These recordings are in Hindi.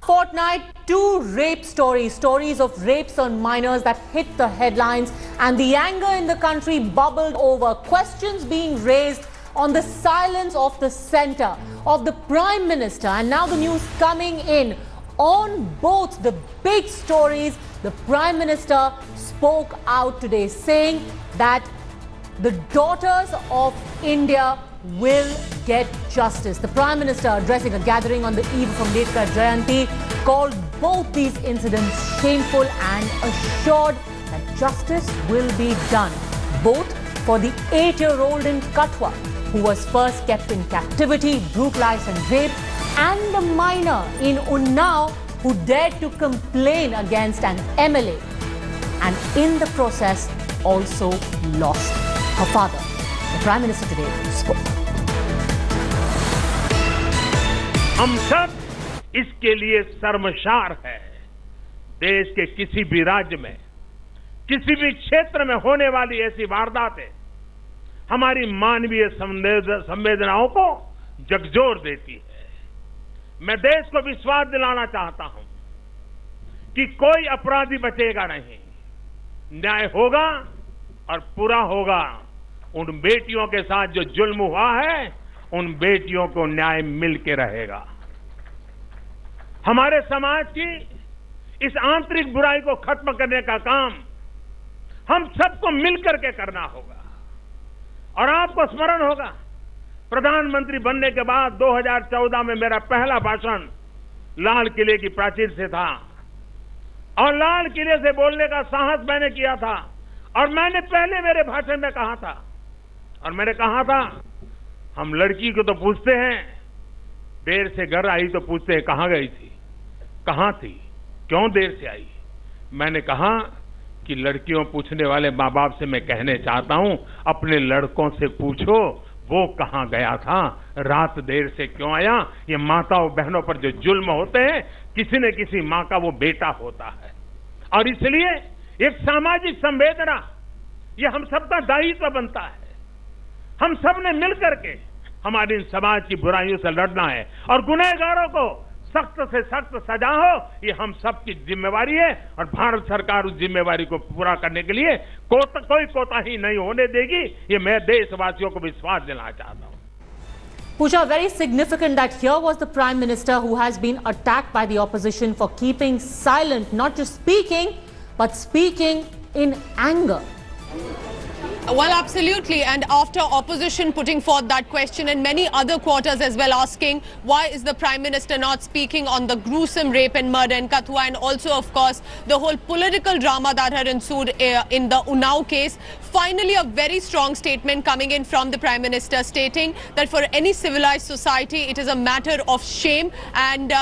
fortnight, two rape stories of rapes on minors that hit the headlines, and the anger in the country bubbled over. Questions being raised on the silence of the centre, of the Prime Minister, and now the news coming in on both the big stories. The Prime Minister spoke out today saying that the daughters of India will get justice. The Prime Minister, addressing a gathering on the eve of Ambedkar Jayanti, called both these incidents shameful and assured that justice will be done, both for the 8-year-old in Katwa, who was first kept in captivity, brutalized and raped, and the minor in Unnao who dared to complain against an MLA and in the process also lost her father. The Prime Minister today spoke. हम सब इसके लिए शर्मसार हैं। देश के किसी भी राज्य में, किसी भी क्षेत्र में होने वाली ऐसी वारदातें हमारी मानवीय संवेदनाओं को झकझोर देती है। मैं देश को विश्वास दिलाना चाहता हूं कि कोई अपराधी बचेगा नहीं, न्याय होगा और पूरा होगा। उन बेटियों के साथ जो जुल्म हुआ है, उन बेटियों को न्याय मिल के रहेगा। हमारे समाज की इस आंतरिक बुराई को खत्म करने का काम हम सबको मिलकर के करना होगा। और आपको स्मरण होगा, प्रधानमंत्री बनने के बाद 2014 में मेरा पहला भाषण लाल किले की प्राचीर से था और लाल किले से बोलने का साहस मैंने किया था। और मैंने पहले मेरे भाषण में कहा था, और मैंने कहा था, हम लड़की को तो पूछते हैं, देर से घर आई तो पूछते हैं कहां गई थी, कहां थी, क्यों देर से आई। मैंने कहा कि लड़कियों पूछने वाले माँ बाप से मैं कहने चाहता हूं, अपने लड़कों से पूछो वो कहां गया था, रात देर से क्यों आया। ये माताओं बहनों पर जो जुल्म होते हैं, किसी न किसी माँ का वो बेटा होता है। और इसलिए एक सामाजिक संवेदना, ये हम सबका दायित्व बनता है। हम सब ने मिलकर के हमारी इन समाज की बुराइयों से लड़ना है और गुनहगारों को सख्त से सख्त सजा हो, ये हम सबकी जिम्मेवारी है। और भारत सरकार उस जिम्मेवारी को पूरा करने के लिए कोई कोताही नहीं होने देगी, ये मैं देशवासियों को विश्वास दिलाना चाहता हूं। Pooja, very significant that here was the Prime Minister who has been attacked by the opposition for keeping silent, not just speaking, but speaking in anger. Well, absolutely. And after opposition putting forth that question and many other quarters as well asking why is the Prime Minister not speaking on the gruesome rape and murder in Kathua, and also of course the whole political drama that had ensued in the Unnao case, finally a very strong statement coming in from the Prime Minister stating that for any civilized society it is a matter of shame, and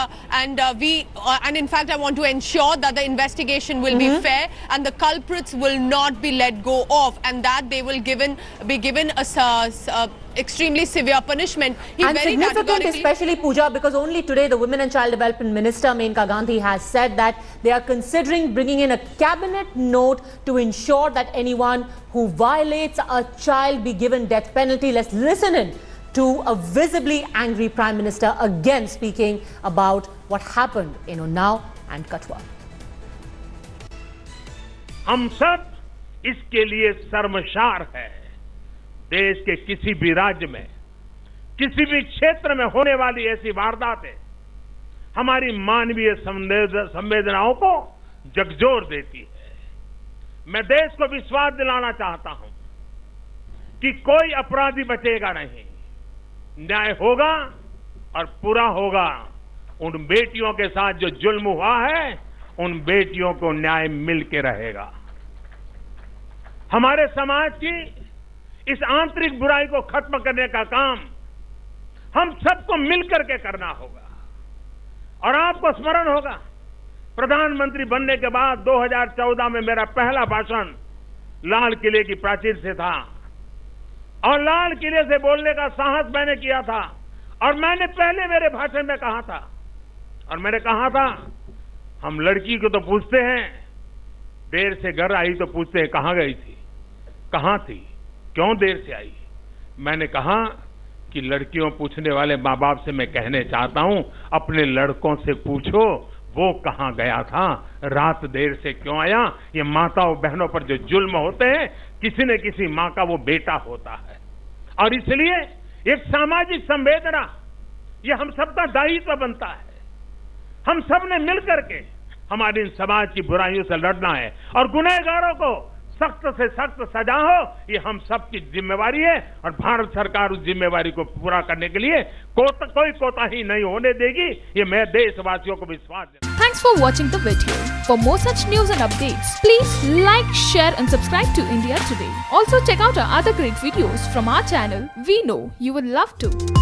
in fact I want to ensure that the investigation will be fair and the culprits will not be let go of, and that they will be given a extremely severe punishment. And significant, especially Pooja, because only today the Women and Child Development Minister Menka Gandhi has said that they are considering bringing in a cabinet note to ensure that anyone who violates a child be given death penalty. Let's listen in to a visibly angry Prime Minister again speaking about what happened in Unnao and Katwa. हम सब इसके लिए शर्मसार है। देश के किसी भी राज्य में, किसी भी क्षेत्र में होने वाली ऐसी वारदातें हमारी मानवीय संवेदनाओं को झकझोर देती है। मैं देश को विश्वास दिलाना चाहता हूं कि कोई अपराधी बचेगा नहीं, न्याय होगा और पूरा होगा। उन बेटियों के साथ जो जुल्म हुआ है, उन बेटियों को न्याय मिल के रहेगा। हमारे समाज की इस आंतरिक बुराई को खत्म करने का काम हम सबको मिलकर के करना होगा। और आपको स्मरण होगा, प्रधानमंत्री बनने के बाद 2014 में मेरा पहला भाषण लाल किले की प्राचीर से था और लाल किले से बोलने का साहस मैंने किया था। और मैंने पहले मेरे भाषण में कहा था, और मैंने कहा था, हम लड़की को तो पूछते हैं, देर से घर आई तो पूछते हैं कहां गई थी, कहां थी, क्यों देर से आई। मैंने कहा कि लड़कियों पूछने वाले माँ बाप से मैं कहने चाहता हूं, अपने लड़कों से पूछो वो कहां गया था, रात देर से क्यों आया। ये माताओं बहनों पर जो जुल्म होते हैं, किसी न किसी माँ का वो बेटा होता है। और इसलिए एक सामाजिक संवेदना, ये हम सबका दायित्व बनता है। हम सब ने मिलकर के हमारी इन समाज की बुराइयों से लड़ना है और गुनहगारों को सख्त से सख्त सजा हो, ये हम सबकी जिम्मेवारी है। और भारत सरकार उस जिम्मेवारी को पूरा करने के लिए कोई कोताही नहीं होने देगी, ये मैं देशवासियों को विश्वास देता हूं। Thanks for watching the video. For more such news and updates, please like, share and subscribe to India Today. Also check out our other great videos from our channel. We know you will love to.